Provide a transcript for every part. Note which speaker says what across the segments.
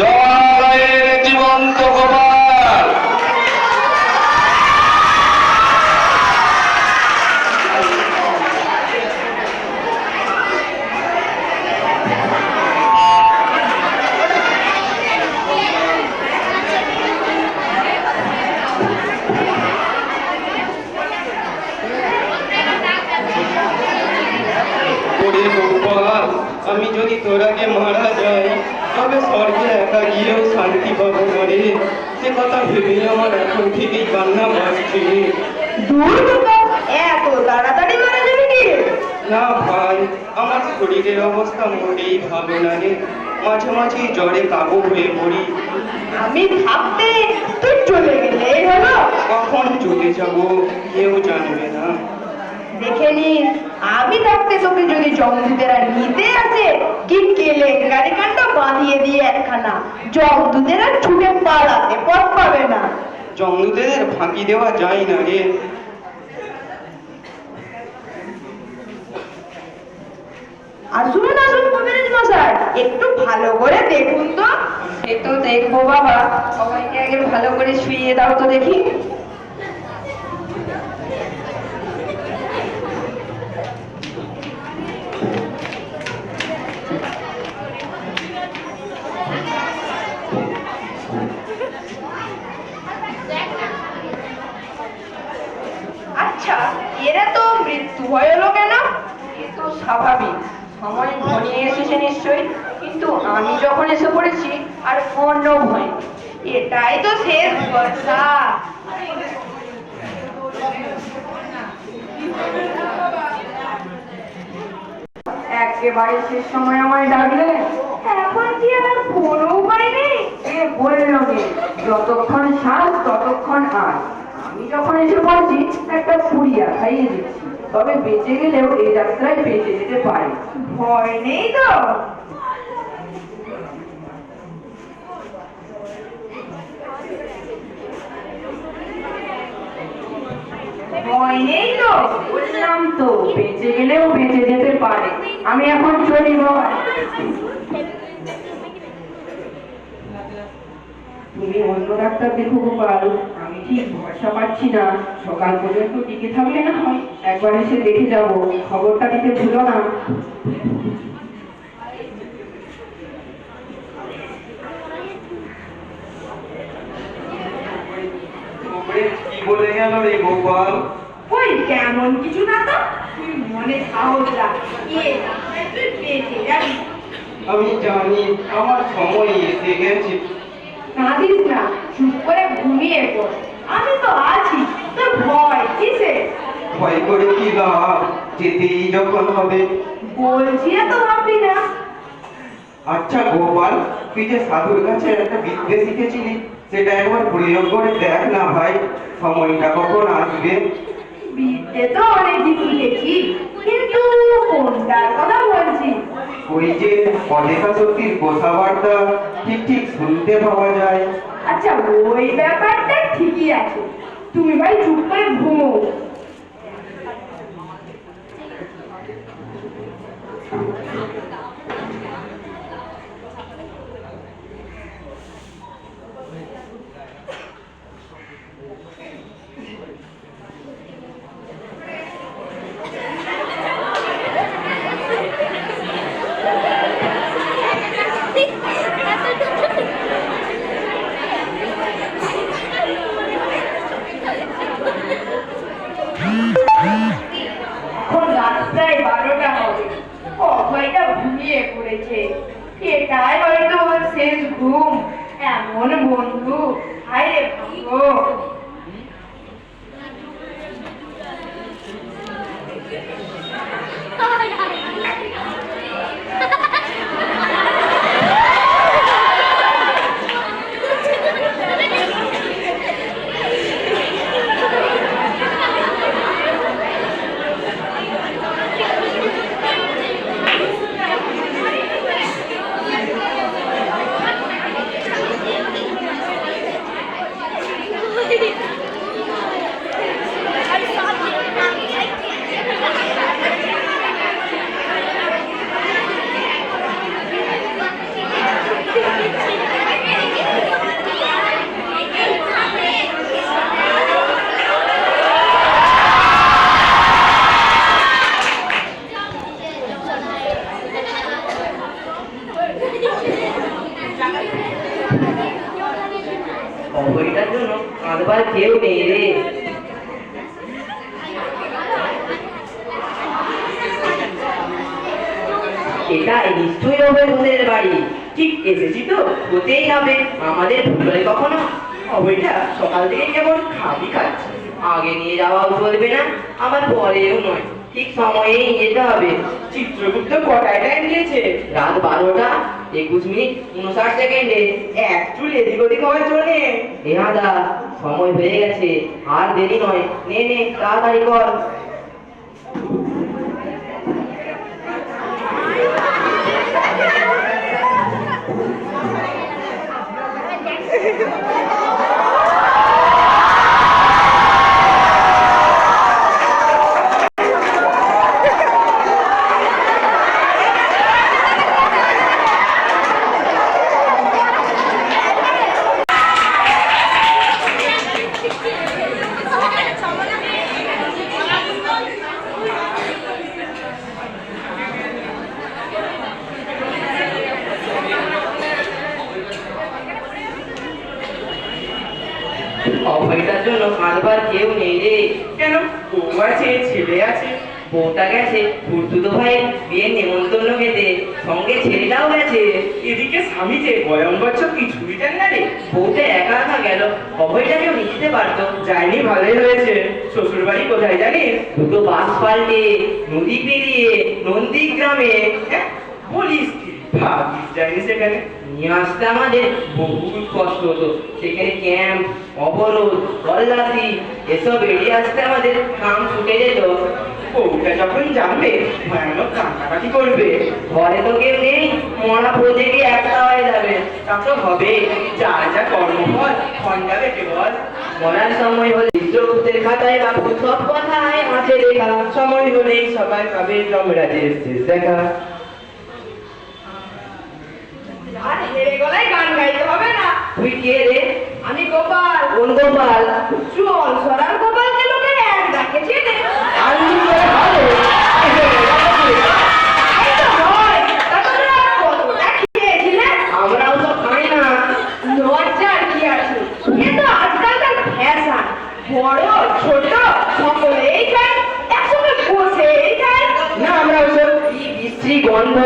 Speaker 1: জমালয়ের জীবন্ত গোপাল। ওরে গোপাল, আমি যদি তোরাকে মারা যাই তবে স্বর্গে একা গিয়েও শান্তি পাবো না রে। সে কথা ভেবেই আমার এখন থেকেই কান্না পাচ্ছে।
Speaker 2: দূর বাবা, এত তাড়াতাড়ি মারা যাবে কি?
Speaker 1: না ভাই, আমার শরীরের অবস্থা মোটেই ভালো না রে। মাঝে মাঝে জ্বরে কাবু হয়ে পড়ি।
Speaker 2: আমি থাকতে তুই চলে গেলেই হলো।
Speaker 1: কখন চলে যাব কেউ জানবে না।
Speaker 2: দেখে নিস, আমি থাকতে তোকে যদি জমদূতেরা নিতে আসে, কি কেলেঙ্কারি কাণ্ড বাঁধিয়ে দিয়ে একখানা, জমদূতেরা ছুটে পালাতে পথ পাবে না।
Speaker 1: জমদূতেদের ফাঁকি দেওয়া যায় না রে।
Speaker 2: আসুন আসুন কবিরাজ মশাই, একটু ভালো করে দেখুন তো।
Speaker 3: এ তো দেখবো বাবা, সবাইকে আগে ভালো করে শুইয়ে দাও তো দেখি।
Speaker 2: আচ্ছা, এরা তো মৃত্যু হলো কেন?
Speaker 3: এ তো স্বাভাবিক, সময় ঘনিয়ে এসেছে নিশ্চয়ই, কিন্তু আমি যখন এসে পড়েছি আর অন্য ভয় নেই।
Speaker 2: এটাই তো শেষ কথা।
Speaker 3: একেবারে শেষ সময় আমায় ডাকলে,
Speaker 2: এখন কি আর কোনো উপায় নেই?
Speaker 3: এ বলল গে, যতক্ষণ শ্বাস ততক্ষণ আর। আমি যখন এসে পড়ছি একটা পুড়িয়া খাইয়ে দিচ্ছি, তবে বেঁচে গেলেও এই যাত্রায় বেঁচে যেতে পারে।
Speaker 2: ভয় নেই তো? ভয় নেই তো?
Speaker 3: বললাম তো বেঁচে গেলেও বেঁচে যেতে পারে। আমি এখন চলি বাবা। তুমি অন্য ডাক্তার দেখো গোপাল, আমি ঠিক ভরসা পাচ্ছি না। সকাল পর্যন্ত টিকে থাকলে না হয় একবার এসে দেখে যাব, খবরটা দিতে ভুলো না।
Speaker 1: কি বলে গেল রে গোপাল?
Speaker 2: ওই কেমন কিছু না তো, তুই মনে সাহস রাখ, তুই বেঁচে যাবি।
Speaker 1: আমি জানি আমার সময় এসে গেছে।
Speaker 2: কাঁদিস না, চুপ করে ঘুমিয়ে পড়। আমি তো আছি, তোর ভয় কিসে?
Speaker 1: ভয় করে কি লাভ, যেতেই যখন হবে।
Speaker 2: বলছি এত ভাববি না।
Speaker 1: আচ্ছা গোপাল, তুই যে সাধুর কাছে একটা বিদ্যে শিখেছিলি, সেটা একবার প্রয়োগ করে দেখ না ভাই। সময়টা কখন আসবে?
Speaker 2: বিদ্যে তো অনেকদিন শিখেছি, কিন্তু কোনটার কথা বলছি?
Speaker 1: ওই যে অদেখা শক্তির কথাবার্তা ঠিক ঠিক শুনতে পাওয়া যায়।
Speaker 2: আচ্ছা, ওই ব্যাপারটা ঠিকই আছে, তুমি ভাই চুপ করে ঘুমো। এখন রাত প্রায় 12টা হবে, অভয়টা ঘুমিয়ে পড়েছে। এটাই হয়তো ওর শেষ ঘুম। এমন বন্ধু, হায় রে ভাগ্য।
Speaker 4: অভয়টার জন্য কাঁদবার কেউ নেই রে। এটা নিশ্চয়ই অভয় বোনের বাড়ি। ঠিক এসেছি তো, হতেই হবে, আমাদের ভুল হয় কখনো? অভয়টা সকাল থেকে কেমন খাবি খাচ্ছে, আগে নিয়ে যাওয়াও চলবে না, আবার পরেও নয়, ঠিক সময়েই যেতে হবে।
Speaker 1: চিত্রগুপ্ত কটায় টাইম দিয়েছে?
Speaker 4: রাত 12:21:59।
Speaker 1: এক চুল এদিক ওদিক হওয়ার জন্যে।
Speaker 4: দা সময় হয়ে গেছে, আর দেরি নয়, নে নে তাড়াতাড়ি কর। অভয়টার জন্য কাঁদবার কেউ নেই রে।
Speaker 1: কেন? বউ আছে, ছেলে আছে।
Speaker 4: বউটা গেছে খুড়তুতো ভাইয়ের বিয়ের নেমন্তন্ন খেতে, সঙ্গে ছেলেটাও গেছে।
Speaker 1: এদিকে স্বামী যে বয়ম বছর কিছুই দেন না রে।
Speaker 4: বউটা একা একা গেল, অভয়টাকেও নিতে পারতো।
Speaker 1: যায়নি, ভালোই হয়েছে। শ্বশুর বাড়ি কোথায় জানিস?
Speaker 4: দুটো বাস পাল্টে নদী পেরিয়ে নন্দীগ্রামে।
Speaker 1: হ্যাঁ, বলিস কি? ভাবিস যায়নি সেখানে?
Speaker 4: নিয়ে আসতে আমাদের বহু কষ্ট হতো, সেখানে ক্যাম্প, অবরোধ, তল্লাশি এসব এড়িয়ে আসতে আমাদের কাম ছুটে যেত।
Speaker 1: বউটা যখন জানবে ভয়ানক কান্নাকাটি করবে।
Speaker 4: ঘরে তো কেউ নেই, মরা প্রজেক্টে একটা হয়ে যাবে।
Speaker 1: তা তো হবে, যার যা কর্মফল ক্ষণ যাবে কেবল।
Speaker 4: মরার সময় হলে চিত্রগুপ্তের খাতায় বাবু সব কথায় আছে লেখা।
Speaker 1: সময় হলেই সবাই পাবে যমরাজের শেষ দেখা।
Speaker 2: আর হেরে গলায় গান গাইতে হবে না।
Speaker 4: তুই কে রে?
Speaker 2: আমি গোপাল।
Speaker 4: কোন গোপাল?
Speaker 2: চল সরার গোপালকে লোকে এক ডাকে চেনে।
Speaker 4: আমি করে হবে।
Speaker 2: তাই তো হয়। তা তোমরা কতটা খেয়েছিলে?
Speaker 4: আমরাও তো খাই না।
Speaker 2: লজ্জার কি আছে? এ তো আজকালকার ফ্যাশন। বড় ছোট সকলেই খায়, একসঙ্গে বসেই খায়।
Speaker 4: না, আমরা ওসব কি বিশ্রী গন্ধ,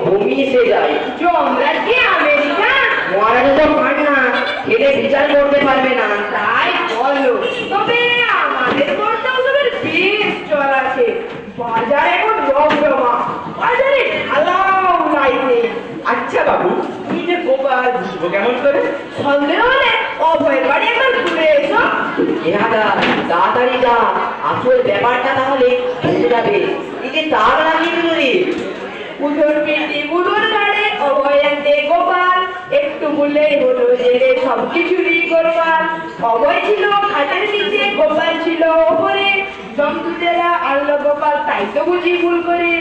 Speaker 4: বমি এসে যায়।
Speaker 2: যমরাজ কি আমেরিকা?
Speaker 4: মহারাজা তো খান না, খেলে বিচার করতে পারবে না।
Speaker 2: তাই বলো। তবে আমাদের বর্তমান উৎসবের বেশ চল আছে। বাজার এখন রমরমা, বাজারে ঢালাও লাইনে।
Speaker 1: আচ্ছা বাবু, তুই যে গোপাল, বুঝবো কেমন করে?
Speaker 2: সন্দেহ হলে অভয়ের বাড়ি একবার ঘুরে এসো।
Speaker 4: ইহাদা তাড়াতাড়ি যা, আসল ব্যাপারটা তাহলে বুঝে যাবে। এই যে তার লাগিয়ে দিল রে।
Speaker 2: উদর পিটি উদর গাড়ে অভয়ান্তে গোপাল, একটু বললেই হলো জেলে সব কিছুরই গোপাল। অভয় ছিল খাটের নিচে, গোপাল ছিল ওপরে, জমদূতেরা আনলো গোপাল, তাই তো বুঝি ভুল করে।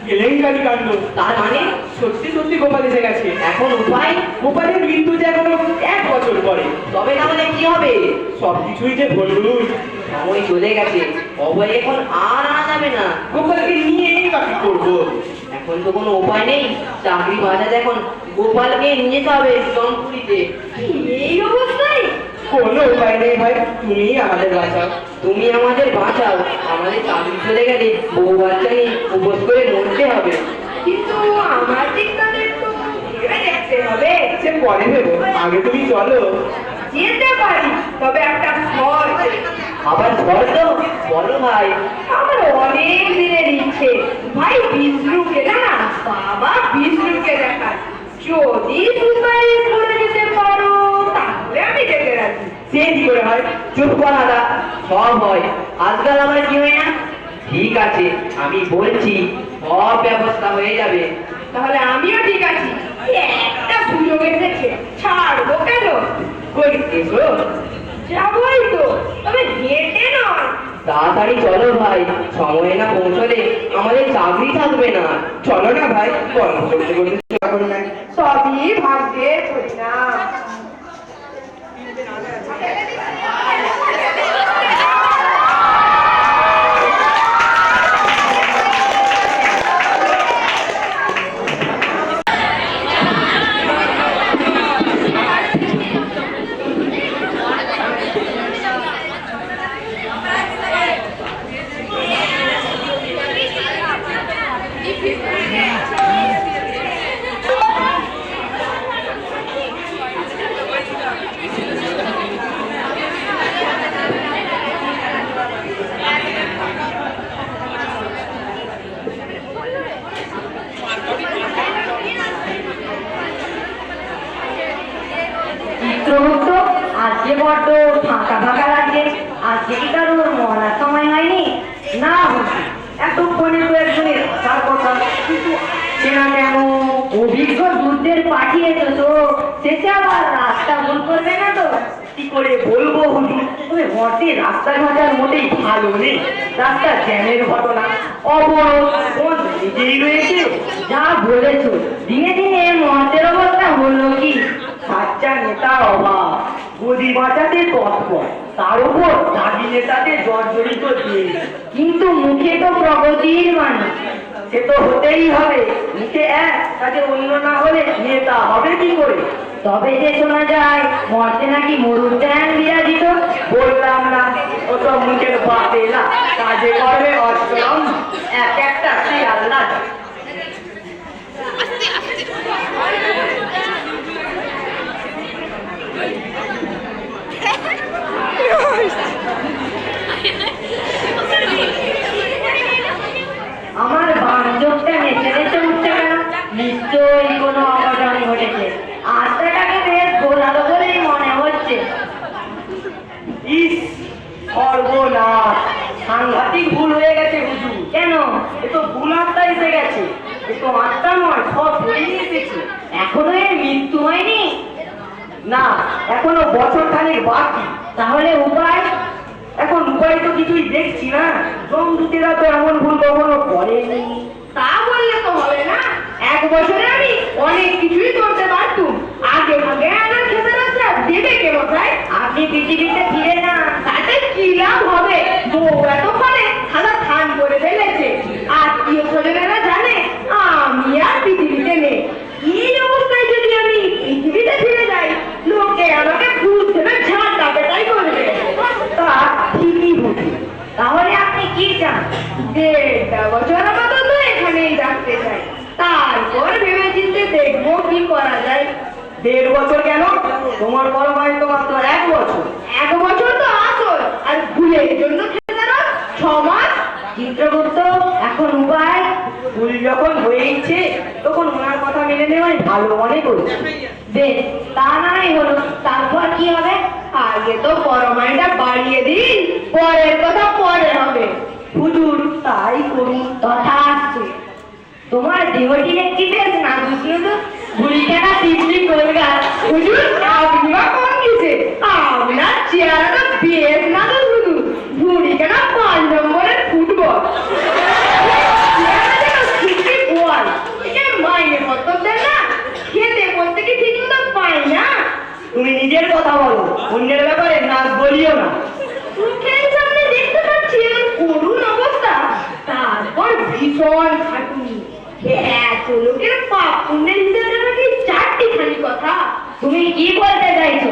Speaker 1: কেলেঙ্কারি কাণ্ড।
Speaker 4: তার মানে
Speaker 1: সত্যি সত্যি গোপাল এসে গেছে।
Speaker 4: এখন উপায়?
Speaker 1: গোপালের মৃত্যু যে এখনো 1 বছর পরে।
Speaker 4: তবে তাহলে কি হবে?
Speaker 1: সবকিছুই যে ভুল।
Speaker 4: সময় চলে গেছে, অভয় এখন আর আনা যাবে না।
Speaker 1: গোপালকে নিয়েই বাকি করবো।
Speaker 4: এখন তো কোনো উপায় নেই, চাকরি বাজাতে এখন গোপালকে নিয়ে যেতে হবে জনপুরীতে।
Speaker 2: এই অবস্থায়
Speaker 1: কোনো উপায় নেই ভাই, তুমি আমাদের বাঁচাও।
Speaker 4: তুমি আমাদের বাঁচাও, আমাদের চাকরি চলে গেলে বউ বাচ্চা নিয়ে উপোস করে মরতে হবে।
Speaker 2: কিন্তু আমার দিকটা একটু ভেবে দেখতে হবে।
Speaker 1: সে পরে ভেবো, আগে তুমি চলো।
Speaker 2: যেতে পারি, তবে একটা শর্ত।
Speaker 4: আবার শর্ত? বলো ভাই।
Speaker 2: আমার অনেক দিনের ইচ্ছে ভাই বিষ্ণুকে না, বাবা বিষ্ণুকে দেখার। যদি সুপারিশ করে যেতে পারো তাহলে আমি যেতে রাজি।
Speaker 1: সে কি করে হয়?
Speaker 4: চুপ কর আদা, সব হয়, আজকাল আমার কি হয় না? ঠিক আছে, আমি বলছি, সব ব্যবস্থা হয়ে যাবে।
Speaker 2: তাহলে আমিও ঠিক আছি। একটা সুযোগ এসেছে, ছাড়বো কেন?
Speaker 1: কই এসো।
Speaker 2: যাবোই তো, তবে হেঁটে নয়।
Speaker 4: তাড়াতাড়ি চলো ভাই, সময়ে না পৌঁছলে আমাদের চাকরি থাকবে না।
Speaker 1: চলো না ভাই, কর্ম করতে করতে এখন না।
Speaker 2: সবই ভাগ্যের পরিণাম।
Speaker 5: আজকে বড্ড ফাঁকা ফাঁকা লাগছে। আজকে কি কারোর মরার সময় হয়নি?
Speaker 3: না এতক্ষণে তো একজনের তার কথা, কিন্তু চেনা কেন?
Speaker 5: অভিজ্ঞ দূরদের পাঠিয়েছো তো, শেষে আবার রাস্তা ভুল করবে না তো?
Speaker 3: কি করে বলবো হুজুর, তবে ঘরটি রাস্তাঘাটের মোটেই ভালো নেই। রাস্তা জ্যামের ঘটনা, অবরোধ কোন নিজেই রয়েছে।
Speaker 5: যা বলেছো, দিনে দিনে মতের অবস্থা হলো কি?
Speaker 3: বাচ্চা নেতার অভাব, গদি বাঁচাতে তৎপর, তার উপর দাবি নেতাদের জর্জরিত দিয়ে।
Speaker 5: কিন্তু মুখে তো প্রগতির বাণী।
Speaker 3: সে তো হতেই হবে, মুখে এক কাজে অন্য না হলে নেতা হবে কি করে?
Speaker 5: তবে যে শোনা যায় মর্তে নাকি মরুদ্যান বিরাজিত।
Speaker 3: বললাম না, ও তো মুখের বাতেলা, কাজে করবে অষ্টম, এক একটা সে আল্লাহ।
Speaker 5: আমার বান্ধবটা নেচে নেচে উঠছে কেন? নিশ্চয়ই কোনো অঘটন ঘটেছে। আত্মাটাকে বেশ গোলালো বলেই মনে হচ্ছে।
Speaker 3: ইস, সর্বনাশ, সাংঘাতিক ভুল হয়ে গেছে হুজুর।
Speaker 5: কেন?
Speaker 3: এ তো ভুল আত্মা এসে গেছে, এ তো আত্মা নয়, সব বেরিয়ে এসেছে।
Speaker 5: এখনো এর মৃত্যু হয়নি?
Speaker 3: না, এখনো বছর খানেক বাকি।
Speaker 5: তাহলে উপায়?
Speaker 3: এখন উপায় তো কিছুই দেখছি না। জমদূতেরা তো এমন ভুল কখনো করেনি।
Speaker 2: তা বললে তো হবে না। 1 বছরে আমি অনেক কিছুই করতে পারতুম। আগে ভাগে আমার খেতে রাস্তা দেবে কে মশাই?
Speaker 5: আপনি পৃথিবীতে ফিরে না।
Speaker 2: তাতে কি লাভ হবে? বউ এতক্ষণে সাদা থান করে ফেলেছে। আত্মীয় স্বজনেরা জানে আমি আর পৃথিবীতে নেই। এই অবস্থায় যদি আমি পৃথিবীতে ফিরে যাই, লোকে আমাকে ফুল দেবে, ঝাঁটা পেটাই করবে।
Speaker 3: তা ঠিকই হুজুর।
Speaker 5: তাহলে আপনি কি চান?
Speaker 2: 1.5 বছর আপাতত এখানেই থাকতে চাই। তারপর ভেবে চিন্তে দেখবো কি করা যায়।
Speaker 3: 1.5 বছর কেন? তোমার বড় ভাই তো মাত্র 1 বছর।
Speaker 2: 1 বছর তো আসল, আর ভুলের জন্য খেতে 6 মাস।
Speaker 5: চিত্রগুপ্ত, এখন উপায়?
Speaker 3: ভুল যখন হয়েইছে তখন ওনার কথা মেনে নেওয়াই ভালো মনে করছি।
Speaker 5: বেশ, তা নাই হলো। তারপর কি হবে?
Speaker 2: আগে তো পরমাইটা বাড়িয়ে দিন, পরের কথা পরে হবে।
Speaker 3: হুজুর তাই করুন।
Speaker 5: তথা আসছে। তোমার দেহটি দেখছি বেশ নাজুক নাজুক, ভুড়িখানা টিপলি করগা।
Speaker 2: হুজুর, আপনি বা কোন কিসে? আপনার চেহারাটা বেশ নাজুক হুজুর। ভুঁড়ি কেনা 5 নম্বরের ফুটবল। চেহারা যেন ঠিকই বল। একে মাইনে পত্র দেন না, খেতে পড়তে কি ঠিক মতো পাই না।
Speaker 3: তুমি নিজের কথা বলো, অন্যের ব্যাপারে নাক বলিও না।
Speaker 2: মুখের সামনে দেখতে পাচ্ছি এমন করুণ অবস্থা, তারপর ভীষণ খাটুনি। এত লোকের পাপ পুণ্যের হিসেবে নাকি 4টি খালি কথা।
Speaker 5: তুমি কি বলতে চাইছো?